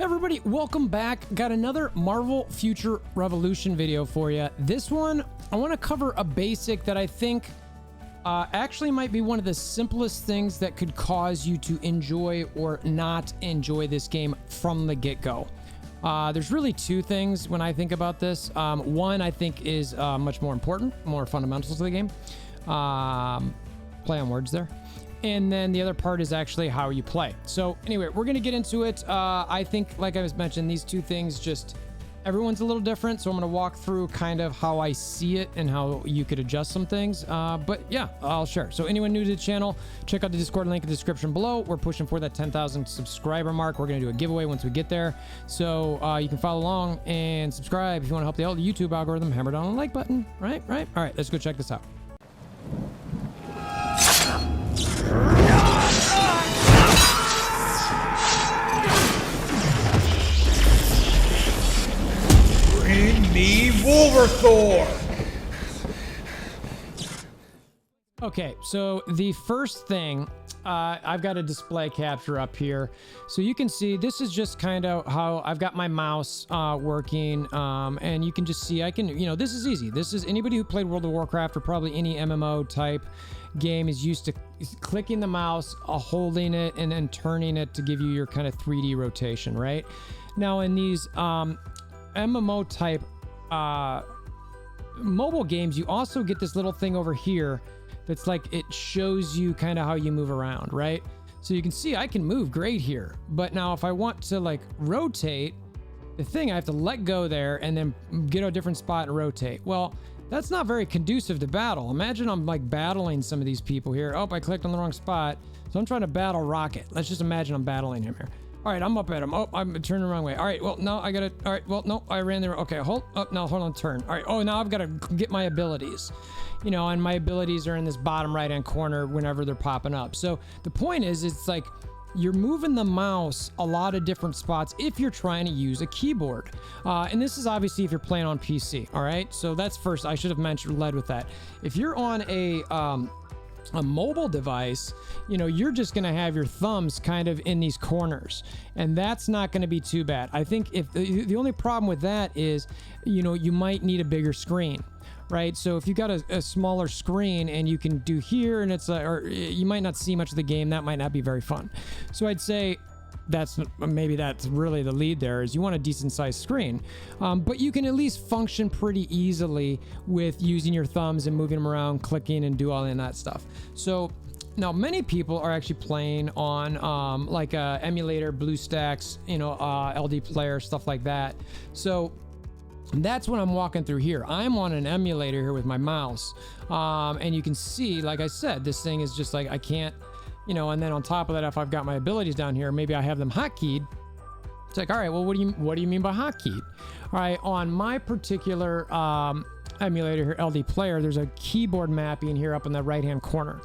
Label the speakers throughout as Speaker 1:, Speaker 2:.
Speaker 1: Everybody, welcome back. Got another Marvel Future Revolution video for you. This one, I want to cover a basic that I think actually might be one of the simplest things that could cause you to enjoy or not enjoy this game from the get-go. There's really two things when I think about this. One, I think, is much more important, more fundamental to the game. Play on words there. And then the other part is actually how you play. So anyway, we're going to get into it. I think, like I was mentioned, these two things just, everyone's a little different. So I'm going to walk through kind of how I see it and how you could adjust some things. But yeah, I'll share. So anyone new to the channel, check out the Discord link in the description below. We're pushing for that 10,000 subscriber mark. We're going to do a giveaway once we get there. So you can follow along and subscribe if you want to help the YouTube algorithm. Hammer down on the like button. Right? All right, let's go check this out.
Speaker 2: Bring me WolverThor!
Speaker 1: Okay, so the first thing, I've got a display capture up here. So you can see this is just kind of how I've got my mouse working. And you can just see, I can, this is easy. This is anybody who played World of Warcraft or probably any MMO type game is used to clicking the mouse, holding it, and then turning it to give you your kind of 3D rotation, right? Now in these MMO type mobile games, you also get this little thing over here that's like it shows you kind of how you move around, right? So you can see I can move great here, but now if I want to like rotate the thing, I have to let go there and then get a different spot and rotate. Well, that's not very conducive to battle. Imagine I'm like battling some of these people here. Oh, I clicked on the wrong spot. So I'm trying to battle Rocket. Let's just imagine I'm battling him here. All right, I'm up at him. Oh, I'm turning the wrong way. All right, well, no, I gotta, all right, well, no, I ran there. Okay, hold up, no, hold on, turn. All right, oh, now I've got to get my abilities, and my abilities are in this bottom right-hand corner whenever they're popping up. So the point is, it's like you're moving the mouse a lot of different spots if you're trying to use a keyboard. And this is obviously if you're playing on PC, all right? So that's first, I should have led with that. If you're on a mobile device, you're just going to have your thumbs kind of in these corners, and that's not going to be too bad. I think if the only problem with that is, you might need a bigger screen, right? So if you got a smaller screen and you can do here and it's or you might not see much of the game, that might not be very fun. So I'd say maybe that's really the lead there, is you want a decent sized screen, but you can at least function pretty easily with using your thumbs and moving them around, clicking and do all of that stuff. So now many people are actually playing on like a emulator, BlueStacks, LD player, stuff like that. So that's what I'm walking through here. I'm on an emulator here with my mouse, and you can see, like I said, this thing is just like I can't, and then on top of that, if I've got my abilities down here, maybe I have them hotkeyed. It's like, all right, well, what do you mean by hotkeyed? All right, on my particular emulator here, LD player, there's a keyboard mapping here up in the right-hand corner,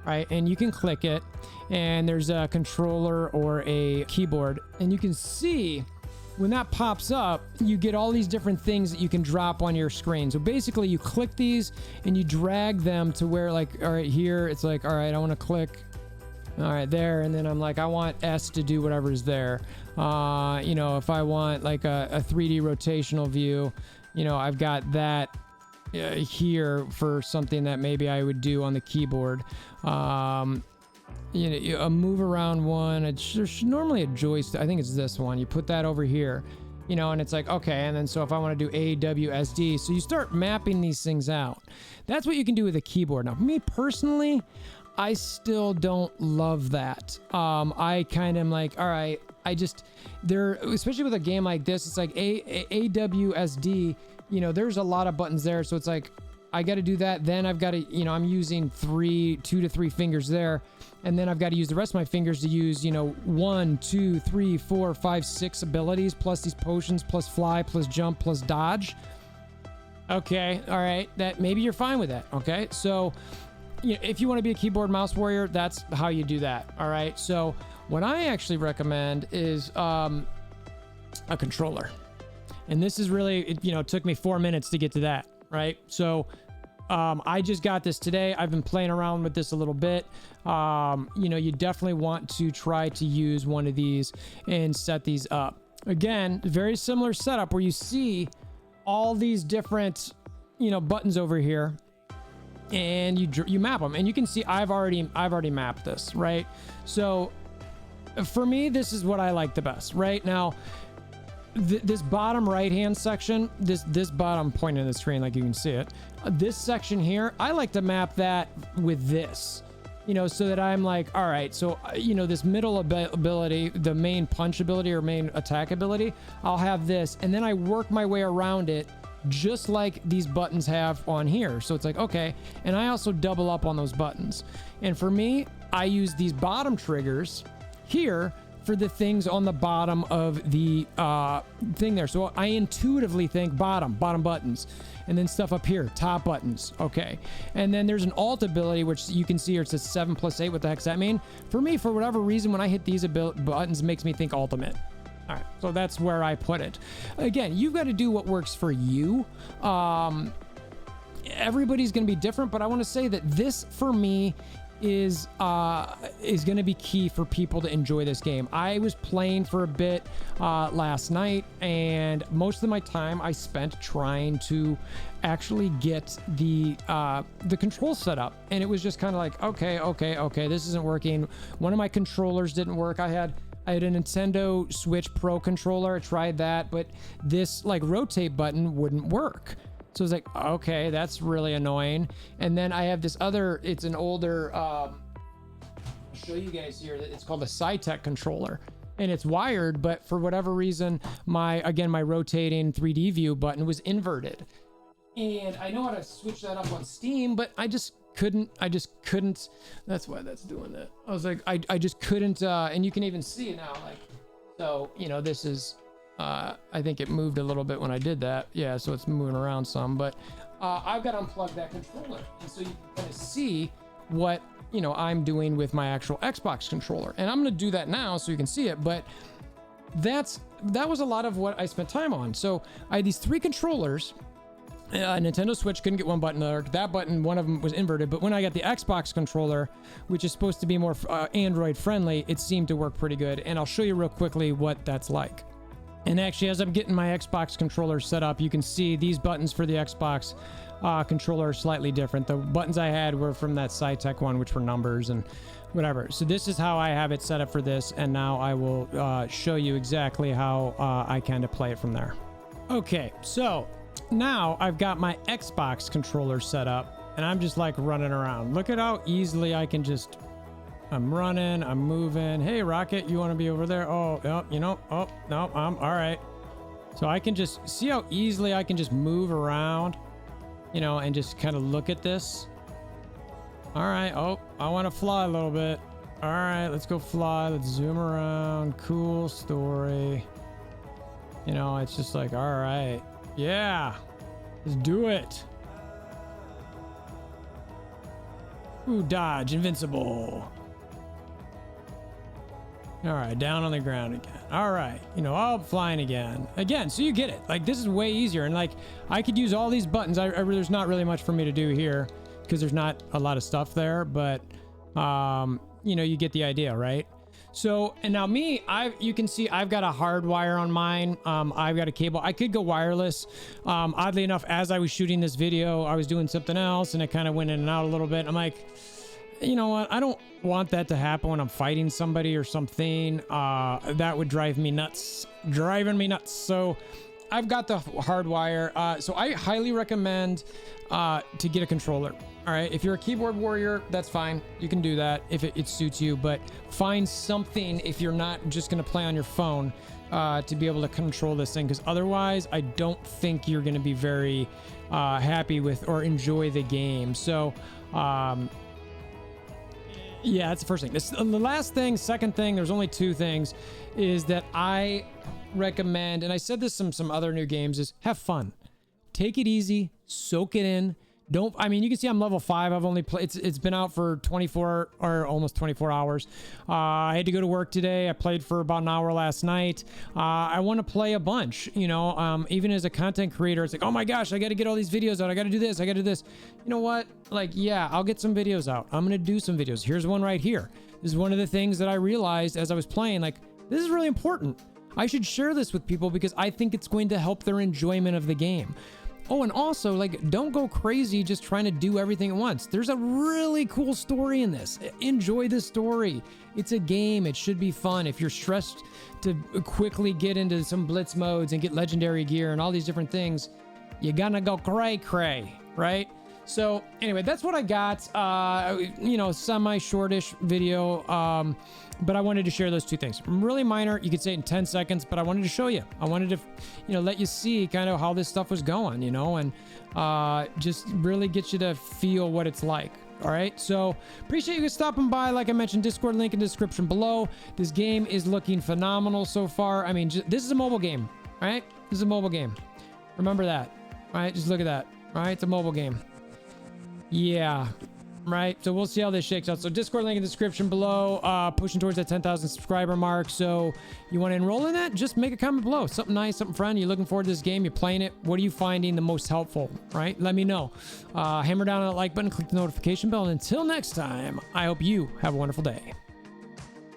Speaker 1: right? And you can click it, and there's a controller or a keyboard, and you can see when that pops up, you get all these different things that you can drop on your screen. So basically, you click these and you drag them to where, like, all right, here, it's like, all right, I want to click. All right, there, and then I'm like, I want S to do whatever's there. If I want like a 3D rotational view, I've got that here for something that maybe I would do on the keyboard. A move around one. There's normally a joystick. I think it's this one. You put that over here, and it's like, okay. And then so if I want to do AWSD, so you start mapping these things out. That's what you can do with a keyboard. Now, for me personally, I still don't love that. I kind of am like, all right, especially with a game like this, it's like AWSD, there's a lot of buttons there. So it's like, I got to do that. Then I've got to, I'm using 2 to 3 fingers there. And then I've got to use the rest of my fingers to use, 1, 2, 3, 4, 5, 6 abilities, plus these potions, plus fly, plus jump, plus dodge. Okay. All right. That maybe you're fine with that. Okay. So, if you want to be a keyboard mouse warrior, that's how you do that. All right. So what I actually recommend is a controller. And this is really, it took me 4 minutes to get to that. Right. So I just got this today. I've been playing around with this a little bit. You definitely want to try to use one of these and set these up. Again, very similar setup where you see all these different, you know, buttons over here, and you map them, and you can see I've already mapped this, right? So for me, this is what I like the best. Right now, this bottom right hand section, this bottom point in the screen, like you can see it, this section here, I like to map that with this, you know, so that I'm like, all right, so you know, this middle ability, the main punch ability or main attack ability, I'll have this, and then I work my way around it just like these buttons have on here. So it's like, okay, and I also double up on those buttons. And for me, I use these bottom triggers here for the things on the bottom of the thing there. So I intuitively think bottom buttons, and then stuff up here, top buttons. Okay. And then there's an alt ability, which you can see here, it says 7+8. What the heck's that mean? For me, for whatever reason, when I hit these buttons, it makes me think ultimate. All right, so that's where I put it. Again, you've got to do what works for you. Everybody's going to be different, but I want to say that this, for me, is going to be key for people to enjoy this game. I was playing for a bit last night, and most of my time I spent trying to actually get the control set up, and it was just kind of like, okay, this isn't working. One of my controllers didn't work. I had a Nintendo Switch Pro controller. I tried that, but this like rotate button wouldn't work. So I was like, okay, that's really annoying. And then I have this other, it's an older, I'll show you guys here, that it's called a SciTech controller, and it's wired, but for whatever reason, my rotating 3D view button was inverted. And I know how to switch that up on Steam, but I just couldn't. That's why that's doing that. I was like, I just couldn't, and you can even see it now, like, so, you know, this is, I think it moved a little bit when I did that. Yeah, so it's moving around some, but I've got to unplug that controller, and so you can kind of see what, you know, I'm doing with my actual Xbox controller, and I'm going to do that now so you can see it. But that was a lot of what I spent time on. So I had these 3 controllers. Nintendo Switch couldn't get one button to work. That button, one of them was inverted, but when I got the Xbox controller, which is supposed to be more Android friendly, it seemed to work pretty good. And I'll show you real quickly what that's like. And actually, as I'm getting my Xbox controller set up, you can see these buttons for the Xbox controller are slightly different. The buttons I had were from that SciTech one, which were numbers and whatever. So this is how I have it set up for this, and now I will show you exactly how I kind of play it from there. Okay, so now I've got my Xbox controller set up, and I'm just like running around. Look at how easily I can just, I'm running, I'm moving. Hey, Rocket, you want to be over there? Oh, no, you know, oh, no, I'm all right. So I can just see how easily I can just move around, you know, and just kind of look at this. All right. Oh, I want to fly a little bit. All right, let's go fly. Let's zoom around. Cool story. You know, it's just like, all right. Yeah, let's do it. Ooh, dodge, invincible. All right, down on the ground again. All right, you know, oh, flying again. So you get it. Like, this is way easier, and like, I could use all these buttons. There's not really much for me to do here because there's not a lot of stuff there, but you know, you get the idea, right? So, and now me, you can see I've got a hard wire on mine. I've got a cable. I could go wireless. Oddly enough, as I was shooting this video, I was doing something else, and it kind of went in and out a little bit. I'm like, you know what? I don't want that to happen when I'm fighting somebody or something. That would drive me nuts. So I've got the hard wire. So I highly recommend to get a controller. All right, if you're a keyboard warrior, that's fine. You can do that if it suits you, but find something if you're not just gonna play on your phone to be able to control this thing, because otherwise I don't think you're gonna be very happy with or enjoy the game. So yeah, that's the first thing. The last thing, second thing, there's only 2 things, is that I recommend, and I said this some other new games, is have fun. Take it easy, soak it in. I mean, you can see I'm level 5. I've only played, it's been out for 24 or almost 24 hours. I had to go to work today. I played for about an hour last night. I want to play a bunch, you know, even as a content creator, it's like, oh my gosh, I got to get all these videos out. I got to do this. I got to do this. You know what? Like, yeah, I'll get some videos out. I'm going to do some videos. Here's one right here. This is one of the things that I realized as I was playing, like, this is really important. I should share this with people because I think it's going to help their enjoyment of the game. Oh, and also, like, don't go crazy just trying to do everything at once. There's a really cool story in this. Enjoy the story. It's a game. It should be fun. If you're stressed to quickly get into some blitz modes and get legendary gear and all these different things, you're gonna go cray-cray, right? So anyway, that's what I got. You know, semi-shortish video, but I wanted to share those two things. Really minor, you could say it in 10 seconds, but I wanted to show you. I wanted to, you know, let you see kind of how this stuff was going, you know, and just really get you to feel what it's like. All right, so appreciate you guys stopping by. Like I mentioned, Discord link in the description below. This game is looking phenomenal so far. I mean, this is a mobile game, all right? This is a mobile game. Remember that, all right? Just look at that, all right? It's a mobile game. Yeah, right. So we'll see how this shakes out. So Discord link in the description below, pushing towards that 10,000 subscriber mark. So you want to enroll in that? Just make a comment below. Something nice, something fun. You're looking forward to this game. You're playing it. What are you finding the most helpful? Right? Let me know. Hammer down on that like button, click the notification bell. And until next time, I hope you have a wonderful day.